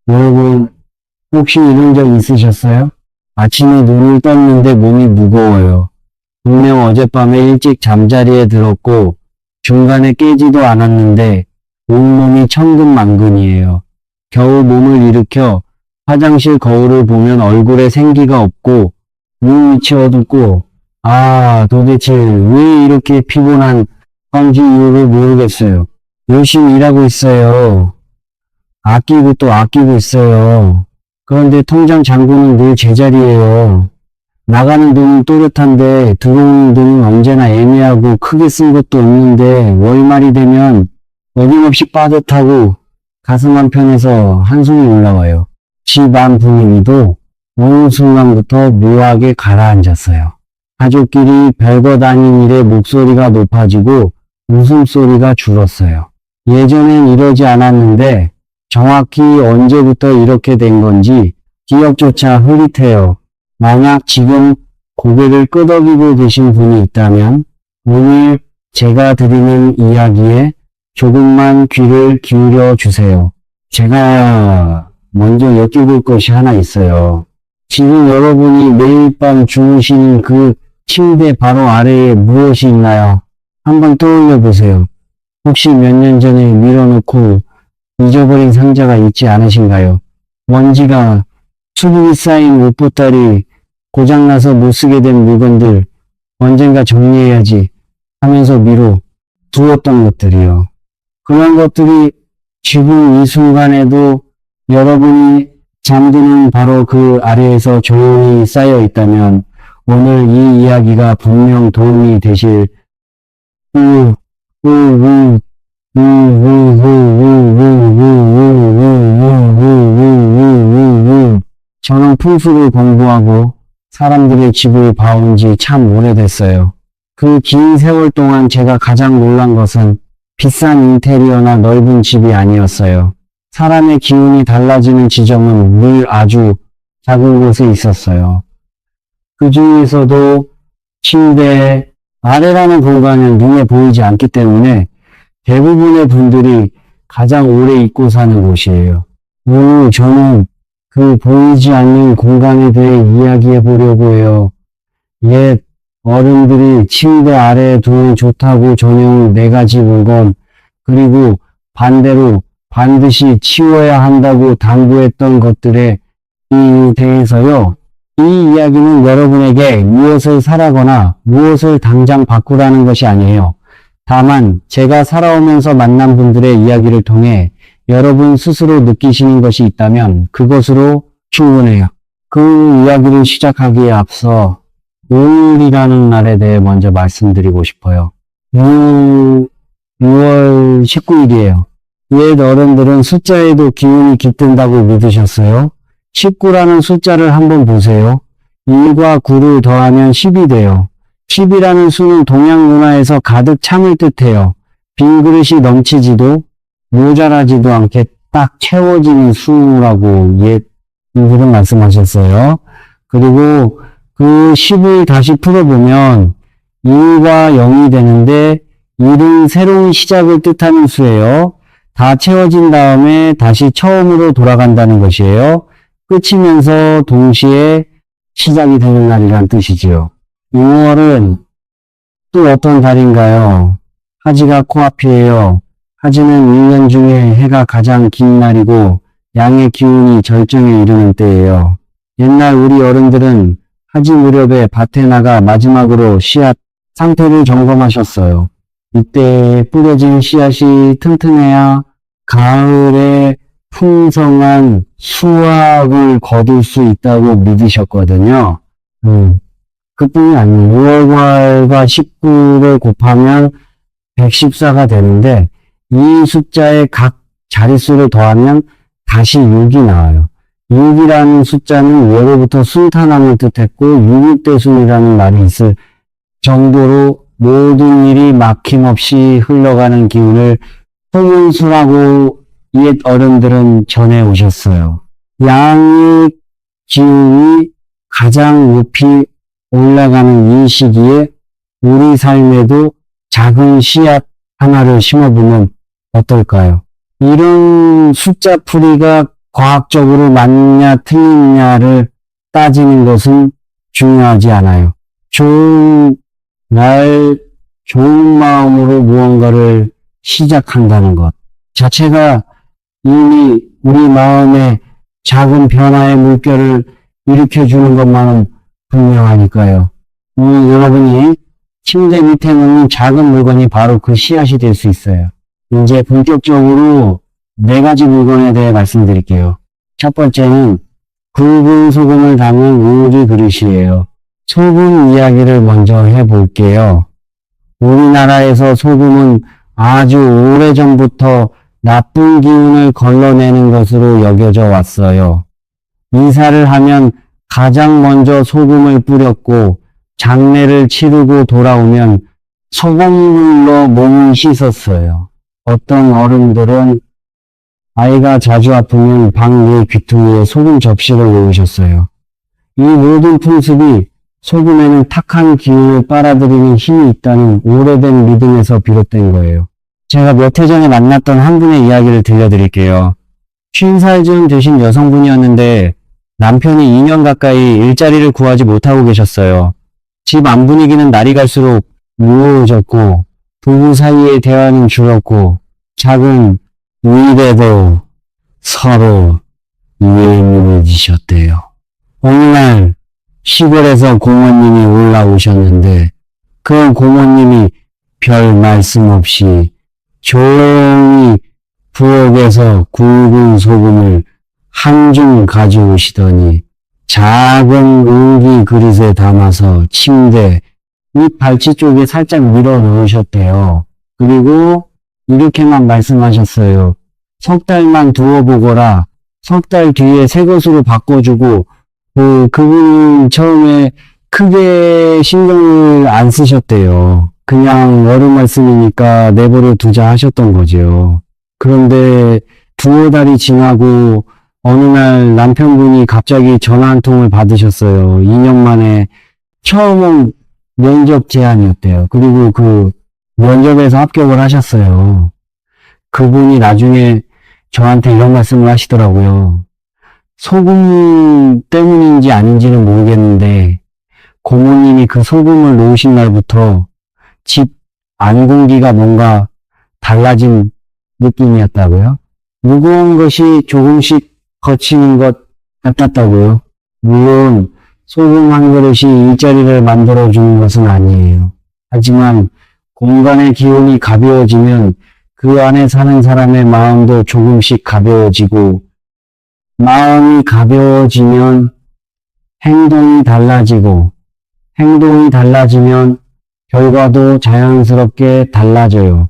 여러분, 혹시 이런 적 있으셨어요? 아침에 눈을 떴는데 몸이 무거워요. 분명 어젯밤에 일찍 잠자리에 들었고 중간에 깨지도 않았는데 온몸이 천근만근이에요. 겨우 몸을 일으켜 화장실 거울을 보면 얼굴에 생기가 없고 눈밑이 어둡고 도대체 왜 이렇게 피곤한 건지 이유를 모르겠어요. 열심히 일하고 있어요. 아끼고 또 아끼고 있어요. 그런데 통장 잔고는 늘 제자리예요. 나가는 돈은 또렷한데 들어오는 돈은 언제나 애매하고 크게 쓴 것도 없는데 월말이 되면 어김없이 빠듯하고 가슴 한편에서 한숨이 올라와요. 집 안 분위기도 어느 순간부터 묘하게 가라앉았어요. 가족끼리 별것 아닌 일에 목소리가 높아지고 웃음소리가 줄었어요. 예전엔 이러지 않았는데 정확히 언제부터 이렇게 된 건지 기억조차 흐릿해요. 만약 지금 고개를 끄덕이고 계신 분이 있다면 오늘 제가 드리는 이야기에 조금만 귀를 기울여 주세요. 제가 먼저 여쭤볼 것이 하나 있어요. 지금 여러분이 매일 밤 주무시는 그 침대 바로 아래에 무엇이 있나요? 한번 떠올려 보세요. 혹시 몇 년 전에 밀어놓고 잊어버린 상자가 있지 않으신가요? 먼지가 수북이 쌓인 옷보따리, 고장나서 못 쓰게 된 물건들, 언젠가 정리해야지 하면서 미뤄 두었던 것들이요. 그런 것들이 지금 이 순간에도 여러분이 잠드는 바로 그 아래에서 조용히 쌓여 있다면 오늘 이 이야기가 분명 도움이 되실 저는 풍수를 공부하고 사람들의 집을 봐온 지 참 오래됐어요. 그 긴 세월 동안 제가 가장 놀란 것은 비싼 인테리어나 넓은 집이 아니었어요. 사람의 기운이 달라지는 지점은 늘 아주 작은 곳에 있었어요. 그 중에서도 침대 아래라는 공간은 눈에 보이지 않기 때문에 대부분의 분들이 가장 오래 잊고 사는 곳이에요. 오늘 저는 그 보이지 않는 공간에 대해 이야기해 보려고 해요. 옛 어른들이 침대 아래에 두면 좋다고 전용 4가지 물건, 그리고 반대로 반드시 치워야 한다고 당부했던 것들에 대해서요. 이 이야기는 여러분에게 무엇을 사라거나 무엇을 당장 바꾸라는 것이 아니에요. 다만 제가 살아오면서 만난 분들의 이야기를 통해 여러분 스스로 느끼시는 것이 있다면 그것으로 충분해요. 그 이야기를 시작하기에 앞서 오늘이라는 날에 대해 먼저 말씀드리고 싶어요. 6월 19일이에요. 옛 어른들은 숫자에도 기운이 깃든다고 믿으셨어요. 19라는 숫자를 한번 보세요. 1과 9를 더하면 10이 돼요. 10이라는 수는 동양 문화에서 가득 참을 뜻해요. 빈 그릇이 넘치지도 모자라지도 않게 딱 채워지는 수라고 옛 분들은 말씀하셨어요. 그리고 그 10을 다시 풀어보면 1과 0이 되는데 1은 새로운 시작을 뜻하는 수예요. 다 채워진 다음에 다시 처음으로 돌아간다는 것이에요. 끝이면서 동시에 시작이 되는 날이란 뜻이지요. 6월은 또 어떤 달인가요? 하지가 코앞이에요. 하지는 1년 중에 해가 가장 긴 날이고 양의 기운이 절정에 이르는 때예요. 옛날 우리 어른들은 하지 무렵에 밭에 나가 마지막으로 씨앗 상태를 점검하셨어요. 이때 뿌려진 씨앗이 튼튼해야 가을에 풍성한 수확을 거둘 수 있다고 믿으셨거든요. 그뿐이 아니에요. 6월과 19를 곱하면 114가 되는데 이 숫자의 각 자릿수를 더하면 다시 6이 나와요. 6이라는 숫자는 예로부터 순탄함을 뜻했고 육육대순이라는 말이 있을 정도로 모든 일이 막힘없이 흘러가는 기운을 소문수라고 옛 어른들은 전해 오셨어요. 양의 기운이 가장 높이 올라가는 이 시기에 우리 삶에도 작은 씨앗 하나를 심어보면 어떨까요? 이런 숫자 풀이가 과학적으로 맞냐 틀리냐를 따지는 것은 중요하지 않아요. 좋은 마음으로 무언가를 시작한다는 것 자체가 이미 우리 마음에 작은 변화의 물결을 일으켜주는 것만은 분명하니까요. 여러분이 침대 밑에 놓는 작은 물건이 바로 그 씨앗이 될 수 있어요. 이제 본격적으로 4가지 물건에 대해 말씀드릴게요. 첫 번째는 굵은 소금을 담은 우리 그릇이에요. 소금 이야기를 먼저 해볼게요. 우리나라에서 소금은 아주 오래전부터 나쁜 기운을 걸러내는 것으로 여겨져 왔어요. 이사를 하면 가장 먼저 소금을 뿌렸고 장례를 치르고 돌아오면 소금물로 몸을 씻었어요. 어떤 어른들은 아이가 자주 아프면 방 내 귀퉁이에 소금 접시를 놓으셨어요. 이 모든 풍습이 소금에는 탁한 기운을 빨아들이는 힘이 있다는 오래된 믿음에서 비롯된 거예요. 제가 몇 해 전에 만났던 한 분의 이야기를 들려드릴게요. 50살 쯤 되신 여성분이었는데 남편이 2년 가까이 일자리를 구하지 못하고 계셨어요. 집 안 분위기는 날이 갈수록 무거워졌고 부부 사이의 대화는 줄었고 작은 일에도 서로 예민해지셨대요. 어느 날 시골에서 고모님이 올라오셨는데 그 고모님이 별 말씀 없이 조용히 부엌에서 굵은 소금을 한 줌 가져오시더니 작은 은기 그릇에 담아서 침대 윗 발치 쪽에 살짝 밀어 넣으셨대요. 그리고 이렇게만 말씀하셨어요. 석 달만 두어보거라. 석 달 뒤에 새 것으로 바꿔주고 그분은 처음에 크게 신경을 안 쓰셨대요. 그냥 어른 말씀이니까 내버려 두자 하셨던 거죠. 그런데 2달이 지나고 어느 날 남편분이 갑자기 전화 한 통을 받으셨어요. 2년 만에 처음 온 면접 제안이었대요. 그리고 그 면접에서 합격을 하셨어요. 그분이 나중에 저한테 이런 말씀을 하시더라고요. 소금 때문인지 아닌지는 모르겠는데 고모님이 그 소금을 놓으신 날부터 집 안 공기가 뭔가 달라진 느낌이었다고요. 무거운 것이 조금씩 거치는 것 같았다고요. 물론 소금 한 그릇이 일자리를 만들어주는 것은 아니에요. 하지만 공간의 기운이 가벼워지면 그 안에 사는 사람의 마음도 조금씩 가벼워지고 마음이 가벼워지면 행동이 달라지고 행동이 달라지면 결과도 자연스럽게 달라져요.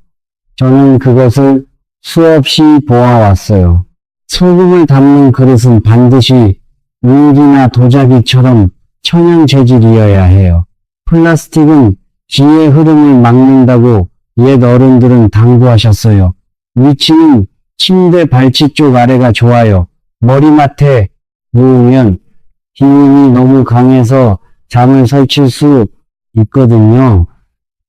저는 그것을 수없이 보아왔어요. 소금을 담는 그릇은 반드시 용기나 도자기처럼 천연 재질이어야 해요. 플라스틱은 기의 흐름을 막는다고 옛 어른들은 당부하셨어요. 위치는 침대 발치 쪽 아래가 좋아요. 머리맡에 누우면 기운이 너무 강해서 잠을 설칠 수 있거든요.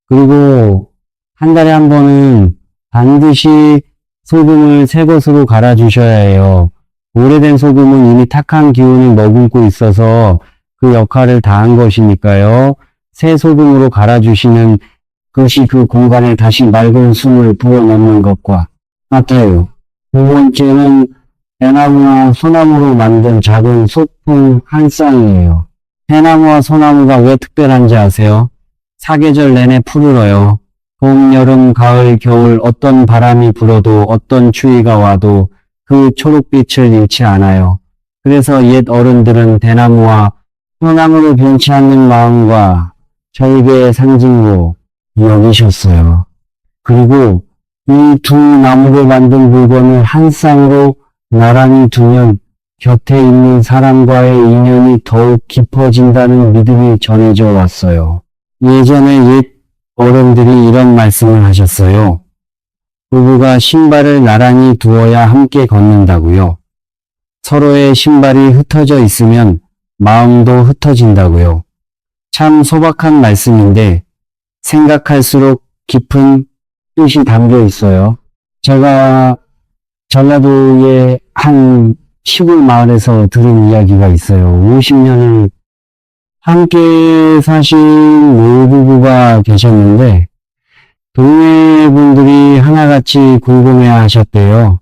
그리고 한 달에 한 번은 반드시 소금을 새 것으로 갈아주셔야 해요. 오래된 소금은 이미 탁한 기운을 머금고 있어서 그 역할을 다한 것이니까요. 새 소금으로 갈아주시는 것이 그 공간에 다시 맑은 숨을 부어넣는 것과 같아요. 2번째는 대나무와 소나무로 만든 작은 소품 한 쌍이에요. 대나무와 소나무가 왜 특별한지 아세요? 사계절 내내 푸르러요. 봄, 여름, 가을, 겨울 어떤 바람이 불어도 어떤 추위가 와도 그 초록빛을 잃지 않아요. 그래서 옛 어른들은 대나무와 소나무를 변치 않는 마음과 절개의 상징으로 여기셨어요. 그리고 이 두 나무로 만든 물건을 한 쌍으로 나란히 두면 곁에 있는 사람과의 인연이 더욱 깊어진다는 믿음이 전해져 왔어요. 예전에 옛 어른들이 이런 말씀을 하셨어요. 부부가 신발을 나란히 두어야 함께 걷는다고요. 서로의 신발이 흩어져 있으면 마음도 흩어진다고요. 참 소박한 말씀인데 생각할수록 깊은 뜻이 담겨 있어요. 제가 전라도의 한 시골 마을에서 들은 이야기가 있어요. 50년을 함께 사신 노부부가 계셨는데 동네 분들이 하나같이 궁금해 하셨대요.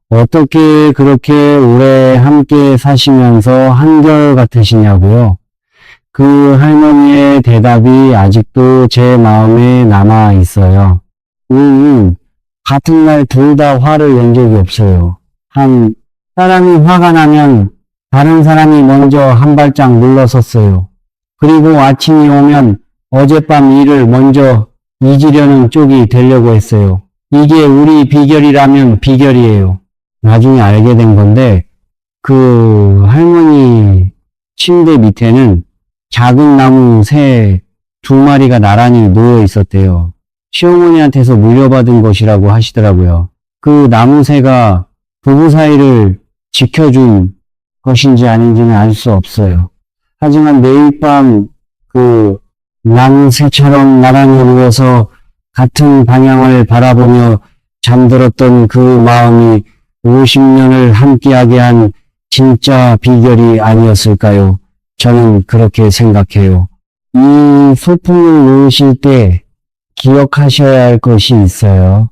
어떻게 그렇게 오래 함께 사시면서 한결같으시냐고요. 그 할머니의 대답이 아직도 제 마음에 남아 있어요. 같은 날 둘 다 화를 낸 적이 없어요. 한 사람이 화가 나면 다른 사람이 먼저 한 발짝 물러섰어요. 그리고 아침이 오면 어젯밤 일을 먼저 잊으려는 쪽이 되려고 했어요. 이게 우리 비결이라면 비결이에요. 나중에 알게 된 건데 그 할머니 침대 밑에는 작은 나무 새 2마리가 나란히 놓여 있었대요. 시어머니한테서 물려받은 것이라고 하시더라고요. 그 나무새가 부부 사이를 지켜준 것인지 아닌지는 알 수 없어요. 하지만 매일 밤 그 나무새처럼 나란히 누워서 같은 방향을 바라보며 잠들었던 그 마음이 50년을 함께하게 한 진짜 비결이 아니었을까요? 저는 그렇게 생각해요. 이 소품을 놓으실 때 기억하셔야 할 것이 있어요.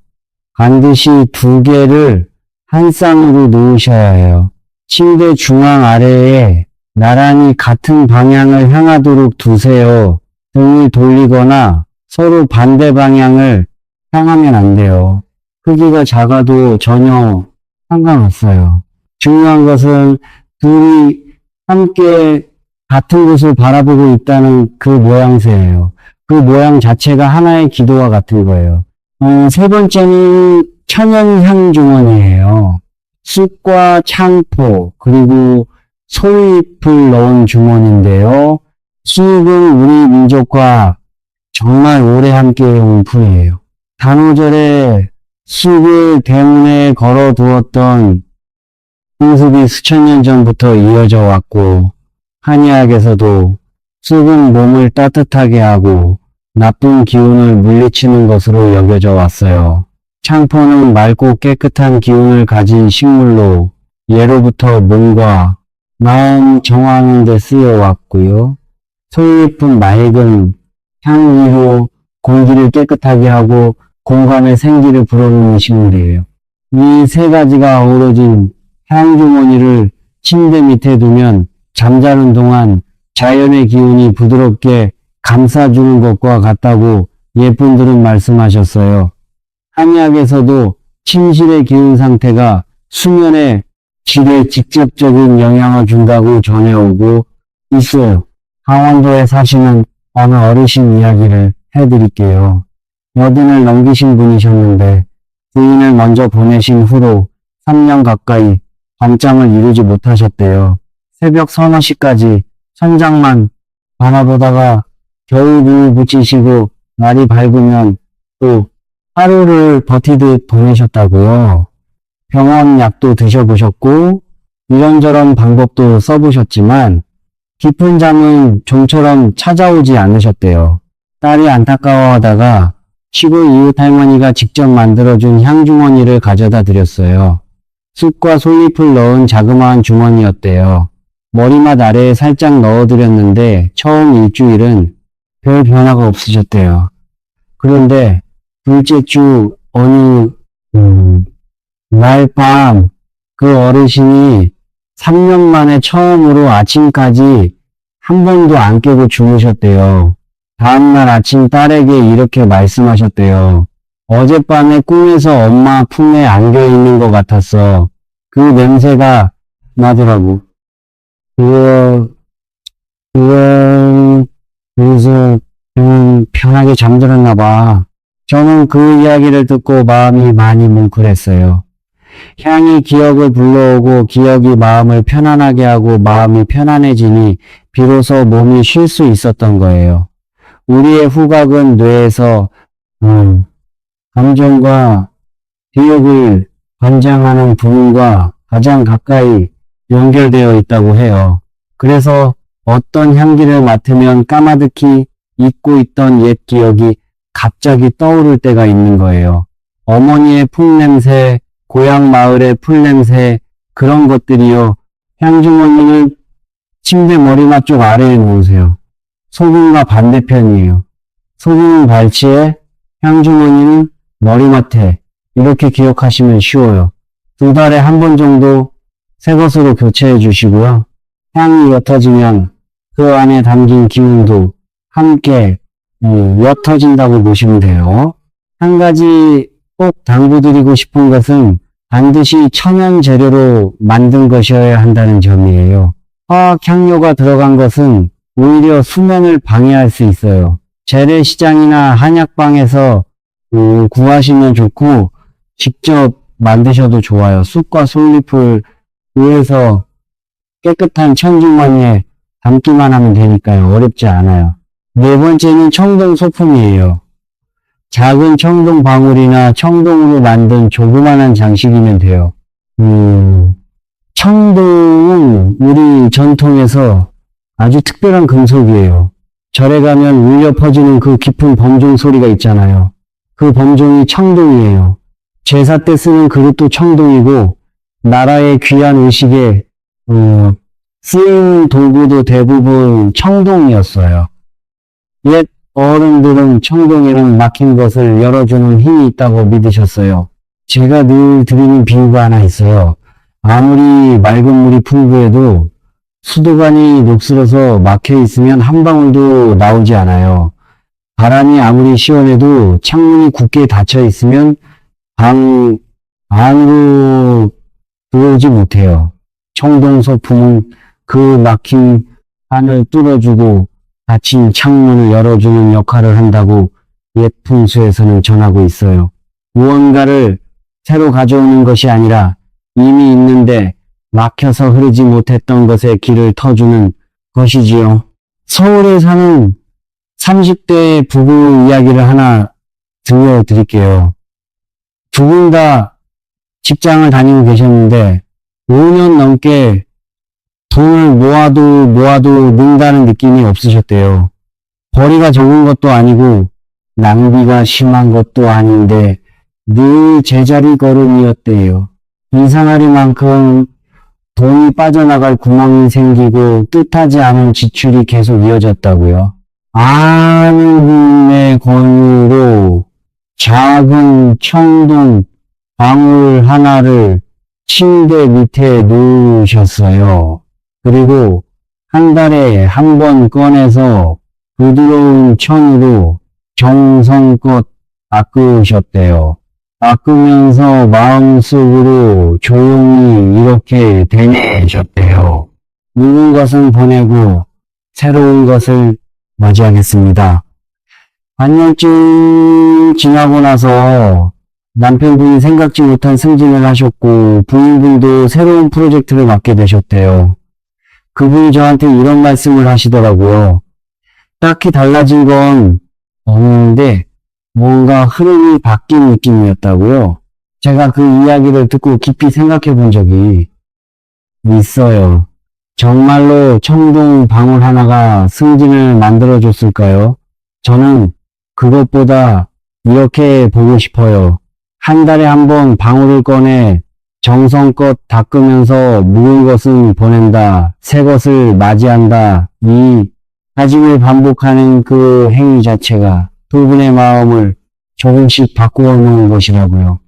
반드시 2개를 한 쌍으로 놓으셔야 해요. 침대 중앙 아래에 나란히 같은 방향을 향하도록 두세요. 등을 돌리거나 서로 반대 방향을 향하면 안 돼요. 크기가 작아도 전혀 상관없어요. 중요한 것은 둘이 함께 같은 곳을 바라보고 있다는 그 모양새예요. 그 모양 자체가 하나의 기도와 같은 거예요. 3번째는 천연향 주머니예요. 쑥과 창포 그리고 솔잎을 넣은 주머니인데요. 쑥은 우리 민족과 정말 오래 함께해온 풀이에요. 단오절에 쑥을 대문에 걸어두었던 풍습이 수천 년 전부터 이어져 왔고 한의학에서도 쑥은 몸을 따뜻하게 하고 나쁜 기운을 물리치는 것으로 여겨져 왔어요. 창포는 맑고 깨끗한 기운을 가진 식물로 예로부터 몸과 마음 정화하는 데 쓰여왔고요. 솔잎은 맑은 향기로 공기를 깨끗하게 하고 공간에 생기를 불어넣는 식물이에요. 이 3가지가 어우러진 향주머니를 침대 밑에 두면 잠자는 동안 자연의 기운이 부드럽게 감싸주는 것과 같다고 예쁜들은 말씀하셨어요. 한의학에서도 침실의 기운 상태가 수면의 질에 직접적인 영향을 준다고 전해오고 있어요. 강원도에 사시는 어느 어르신 이야기를 해드릴게요. 80을 넘기신 분이셨는데 부인을 먼저 보내신 후로 3년 가까이 밤잠을 이루지 못하셨대요. 새벽 서너 시까지 천장만 바라보다가 겨울 눈을 붙이시고 날이 밝으면 또 하루를 버티듯 보내셨다고요. 병원 약도 드셔보셨고 이런저런 방법도 써보셨지만 깊은 잠은 좀처럼 찾아오지 않으셨대요. 딸이 안타까워하다가 시골 이웃 할머니가 직접 만들어준 향주머니를 가져다 드렸어요. 쑥과 솔잎을 넣은 자그마한 주머니였대요. 머리맡 아래에 살짝 넣어드렸는데 처음 일주일은 별 변화가 없으셨대요. 그런데 둘째 주 어느 날 밤 그 어르신이 3년 만에 처음으로 아침까지 한 번도 안 깨고 주무셨대요. 다음날 아침 딸에게 이렇게 말씀하셨대요. 어젯밤에 꿈에서 엄마 품에 안겨 있는 것 같았어. 그 냄새가 나더라고. 그래서 편하게 잠들었나 봐. 저는 그 이야기를 듣고 마음이 많이 뭉클했어요. 향이 기억을 불러오고 기억이 마음을 편안하게 하고 마음이 편안해지니 비로소 몸이 쉴 수 있었던 거예요. 우리의 후각은 뇌에서 감정과 기억을 관장하는 부분과 가장 가까이 연결되어 있다고 해요. 그래서 어떤 향기를 맡으면 까마득히 잊고 있던 옛 기억이 갑자기 떠오를 때가 있는 거예요. 어머니의 풀냄새, 고향 마을의 풀냄새, 그런 것들이요. 향주머니는 침대 머리맡 쪽 아래에 놓으세요. 소금과 반대편이에요. 소금은 발치에, 향주머니는 머리맡에. 이렇게 기억하시면 쉬워요. 2달에 한 번 정도 새 것으로 교체해 주시고요. 향이 옅어지면 그 안에 담긴 기운도 함께 옅어진다고 보시면 돼요. 한 가지 꼭 당부드리고 싶은 것은 반드시 천연 재료로 만든 것이어야 한다는 점이에요. 화학 향료가 들어간 것은 오히려 수면을 방해할 수 있어요. 재래시장이나 한약방에서 구하시면 좋고 직접 만드셔도 좋아요. 쑥과 솔잎을 위해서 깨끗한 천주머니에 담기만 하면 되니까요. 어렵지 않아요. 네 번째는 청동 소품이에요. 작은 청동 방울이나 청동으로 만든 조그만한 장식이면 돼요. 청동은 우리 전통에서 아주 특별한 금속이에요. 절에 가면 울려 퍼지는 그 깊은 범종 소리가 있잖아요. 그 범종이 청동이에요. 제사 때 쓰는 그릇도 청동이고 나라의 귀한 의식에 쓰이는 도구도 대부분 청동이었어요. 옛 어른들은 청동에는 막힌 것을 열어주는 힘이 있다고 믿으셨어요. 제가 늘 드리는 비유가 하나 있어요. 아무리 맑은 물이 풍부해도 수도관이 녹슬어서 막혀 있으면 한 방울도 나오지 않아요. 바람이 아무리 시원해도 창문이 굳게 닫혀 있으면 방 안으로 들어오지 못해요. 청동 소품은 그 막힌 안을 뚫어주고 닫힌 창문을 열어주는 역할을 한다고 옛 풍수에서는 전하고 있어요. 무언가를 새로 가져오는 것이 아니라 이미 있는데 막혀서 흐르지 못했던 것에 길을 터주는 것이지요. 서울에 사는 30대 부부 이야기를 하나 들려드릴게요. 두 분 다 직장을 다니고 계셨는데 5년 넘게 돈을 모아도 는다는 느낌이 없으셨대요. 벌이가 적은 것도 아니고 낭비가 심한 것도 아닌데 늘 제자리 걸음이었대요. 이상하리만큼 돈이 빠져나갈 구멍이 생기고 뜻하지 않은 지출이 계속 이어졌다고요. 아는 분의 권유로 작은 청동 방울 하나를 침대 밑에 놓으셨어요. 그리고 한 달에 한 번 꺼내서 부드러운 천으로 정성껏 닦으셨대요. 닦으면서 마음속으로 조용히 이렇게 되뇌셨대요. 묵은 것은 보내고 새로운 것을 맞이하겠습니다. 반년쯤 지나고 나서 남편분이 생각지 못한 승진을 하셨고 부인분도 새로운 프로젝트를 맡게 되셨대요. 그분이 저한테 이런 말씀을 하시더라고요. 딱히 달라진 건 없는데 뭔가 흐름이 바뀐 느낌이었다고요. 제가 그 이야기를 듣고 깊이 생각해 본 적이 있어요. 정말로 청동 방울 하나가 승진을 만들어줬을까요? 저는 그것보다 이렇게 보고 싶어요. 한 달에 한 번 방울을 꺼내 정성껏 닦으면서 묵은 것은 보낸다, 새 것을 맞이한다. 이 다짐을 반복하는 그 행위 자체가 두 분의 마음을 조금씩 바꾸어 놓은 것이라고요.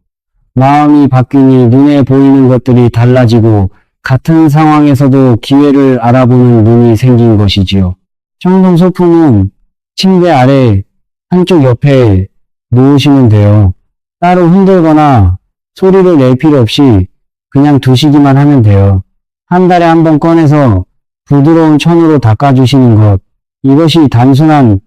마음이 바뀌니 눈에 보이는 것들이 달라지고 같은 상황에서도 기회를 알아보는 눈이 생긴 것이지요. 청동 소품은 침대 아래 한쪽 옆에 놓으시면 돼요. 따로 흔들거나 소리를 낼 필요 없이 그냥 두시기만 하면 돼요. 한 달에 한 번 꺼내서 부드러운 천으로 닦아주시는 것. 이것이 단순한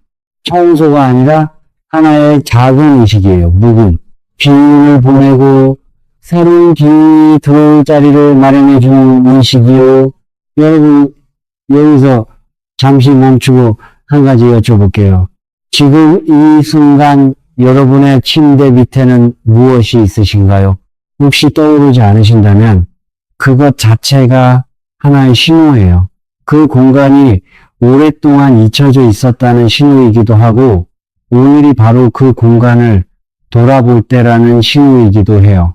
청소가 아니라 하나의 작은 의식이에요. 묵음. 기운을 보내고 새로운 기운이 들어올 자리를 마련해주는 의식이요. 여러분, 여기서 잠시 멈추고 한 가지 여쭤볼게요. 지금 이 순간 여러분의 침대 밑에는 무엇이 있으신가요? 혹시 떠오르지 않으신다면 그것 자체가 하나의 신호예요. 그 공간이 오랫동안 잊혀져 있었다는 신호이기도 하고 오늘이 바로 그 공간을 돌아볼 때라는 신호이기도 해요.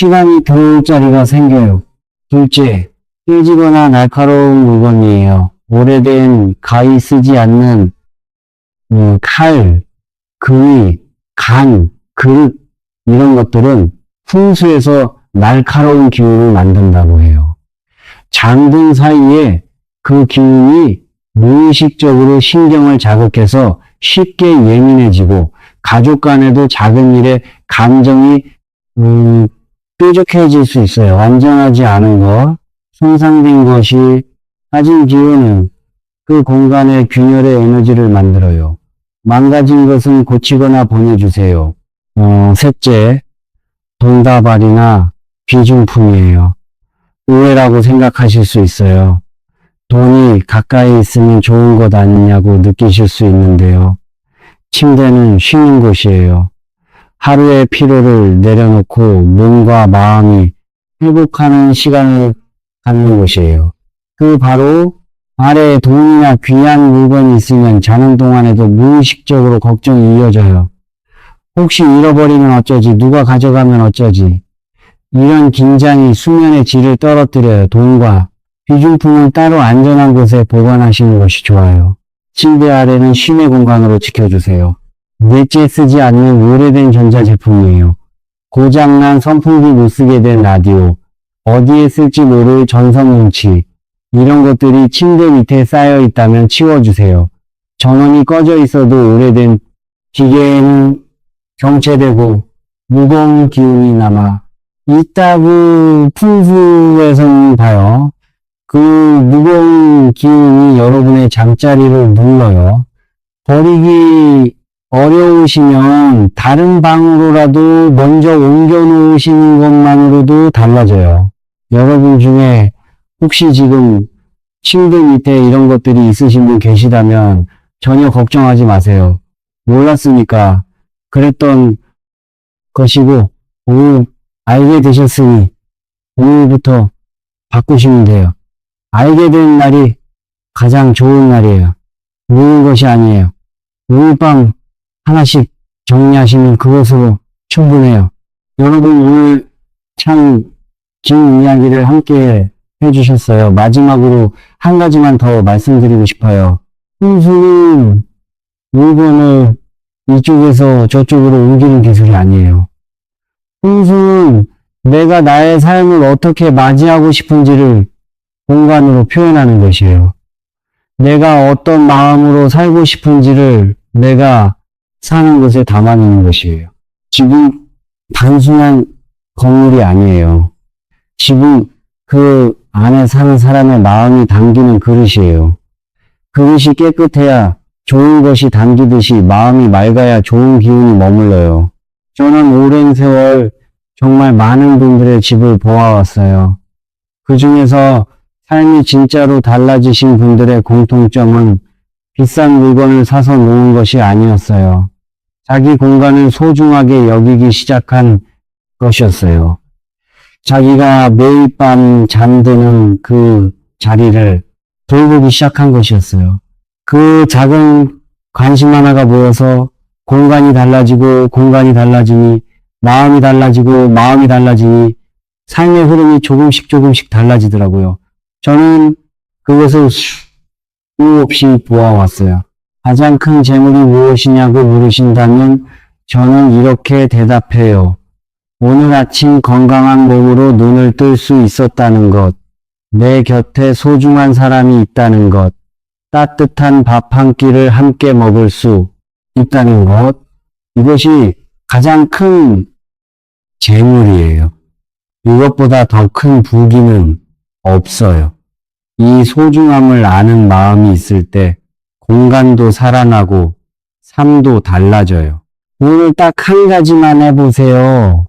시간이 들어올 자리가 생겨요. 둘째, 깨지거나 날카로운 물건이에요. 오래된 가위 쓰지 않는 칼, 그위, 간, 그릇 이런 것들은 풍수에서 날카로운 기운을 만든다고 해요. 장등 사이에 그 기운이 무의식적으로 신경을 자극해서 쉽게 예민해지고 가족 간에도 작은 일에 감정이 뾰족해질 수 있어요. 완전하지 않은 것, 손상된 것이 가진 기운은 그 공간에 균열의 에너지를 만들어요. 망가진 것은 고치거나 보내주세요. 셋째, 돈다발이나 귀중품이에요. 오해라고 생각하실 수 있어요. 돈이 가까이 있으면 좋은 것 아니냐고 느끼실 수 있는데요. 침대는 쉬는 곳이에요. 하루의 피로를 내려놓고 몸과 마음이 회복하는 시간을 갖는 곳이에요. 그 바로 발에 돈이나 귀한 물건이 있으면 자는 동안에도 무의식적으로 걱정이 이어져요. 혹시 잃어버리면 어쩌지? 누가 가져가면 어쩌지? 이런 긴장이 수면의 질을 떨어뜨려요. 돈과 귀중품은 따로 안전한 곳에 보관하시는 것이 좋아요. 침대 아래는 쉼의 공간으로 지켜주세요. 넷째, 쓰지 않는 오래된 전자제품이에요. 고장난 선풍기 못 쓰게 된 라디오, 어디에 쓸지 모를 전선뭉치, 이런 것들이 침대 밑에 쌓여 있다면 치워주세요. 전원이 꺼져 있어도 오래된 기계에는 정체되고 무거운 기운이 남아 있다고 풍수에서는 봐요. 그 무거운 기운이 여러분의 잠자리를 눌러요. 버리기 어려우시면 다른 방으로라도 먼저 옮겨 놓으시는 것만으로도 달라져요. 여러분 중에 혹시 지금 침대 밑에 이런 것들이 있으신 분 계시다면 전혀 걱정하지 마세요. 몰랐으니까 그랬던 것이고 오늘 알게 되셨으니 오늘부터 바꾸시면 돼요. 알게 된 날이 가장 좋은 날이에요. 모르는 것이 아니에요. 오늘 밤 하나씩 정리하시면 그것으로 충분해요. 여러분 오늘 참 긴 이야기를 함께 해주셨어요. 마지막으로 한 가지만 더 말씀드리고 싶어요. 풍수는 물건을 이쪽에서 저쪽으로 옮기는 기술이 아니에요. 풍수는 내가 나의 삶을 어떻게 맞이하고 싶은지를 공간으로 표현하는 것이에요. 내가 어떤 마음으로 살고 싶은지를 내가 사는 곳에 담아내는 것이에요. 집은 단순한 건물이 아니에요. 집은 그 안에 사는 사람의 마음이 담기는 그릇이에요. 그릇이 깨끗해야 좋은 것이 담기듯이 마음이 맑아야 좋은 기운이 머물러요. 저는 오랜 세월 정말 많은 분들의 집을 보아왔어요. 그 중에서 삶이 진짜로 달라지신 분들의 공통점은 비싼 물건을 사서 놓은 것이 아니었어요. 자기 공간을 소중하게 여기기 시작한 것이었어요. 자기가 매일 밤 잠드는 그 자리를 돌보기 시작한 것이었어요. 그 작은 관심 하나가 모여서 공간이 달라지고 공간이 달라지니 마음이 달라지고 마음이 달라지니 삶의 흐름이 조금씩 달라지더라고요. 저는 그것을 수없이 보아왔어요. 가장 큰 재물이 무엇이냐고 물으신다면 저는 이렇게 대답해요. 오늘 아침 건강한 몸으로 눈을 뜰 수 있었다는 것, 내 곁에 소중한 사람이 있다는 것, 따뜻한 밥 한 끼를 함께 먹을 수 있다는 것, 이것이 가장 큰 재물이에요. 이것보다 더 큰 부귀는 없어요. 이 소중함을 아는 마음이 있을 때 공간도 살아나고 삶도 달라져요. 오늘 딱 한 가지만 해보세요.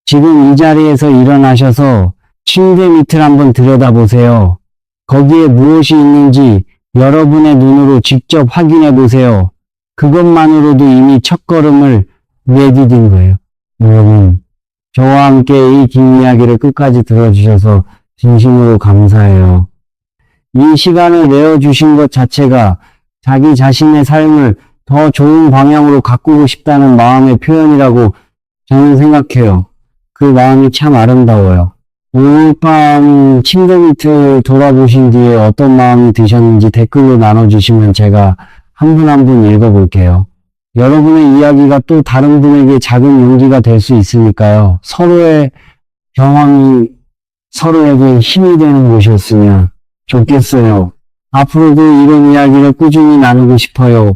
지금 이 자리에서 일어나셔서 침대 밑을 한번 들여다보세요. 거기에 무엇이 있는지 여러분의 눈으로 직접 확인해 보세요. 그것만으로도 이미 첫걸음을 내디딘 거예요. 여러분, 저와 함께 이 긴 이야기를 끝까지 들어주셔서 진심으로 감사해요. 이 시간을 내어주신 것 자체가 자기 자신의 삶을 더 좋은 방향으로 가꾸고 싶다는 마음의 표현이라고 저는 생각해요. 그 마음이 참 아름다워요. 오늘 밤 침대 밑을 돌아보신 뒤에 어떤 마음이 드셨는지 댓글로 나눠주시면 제가 한 분 한 분 읽어볼게요. 여러분의 이야기가 또 다른 분에게 작은 용기가 될 수 있으니까요. 서로의 경험이 서로에게 힘이 되는 곳이었으면 좋겠어요. 앞으로도 이런 이야기를 꾸준히 나누고 싶어요.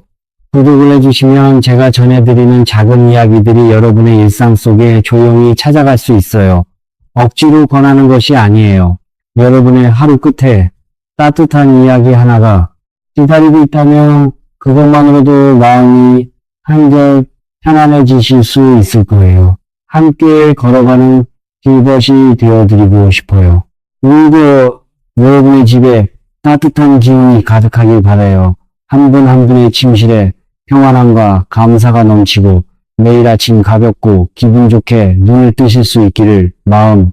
구독을 해주시면 제가 전해드리는 작은 이야기들이 여러분의 일상 속에 조용히 찾아갈 수 있어요. 억지로 권하는 것이 아니에요. 여러분의 하루 끝에 따뜻한 이야기 하나가 기다리고 있다면 그것만으로도 마음이 한결 편안해지실 수 있을 거예요. 함께 걸어가는 길벗이 되어드리고 싶어요. 오늘도 여러분의 집에 따뜻한 기운이 가득하길 바라요. 한 분 한 분의 침실에 평안함과 감사가 넘치고 매일 아침 가볍고 기분 좋게 눈을 뜨실 수 있기를 마음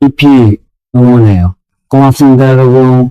깊이 응원해요. 고맙습니다, 여러분.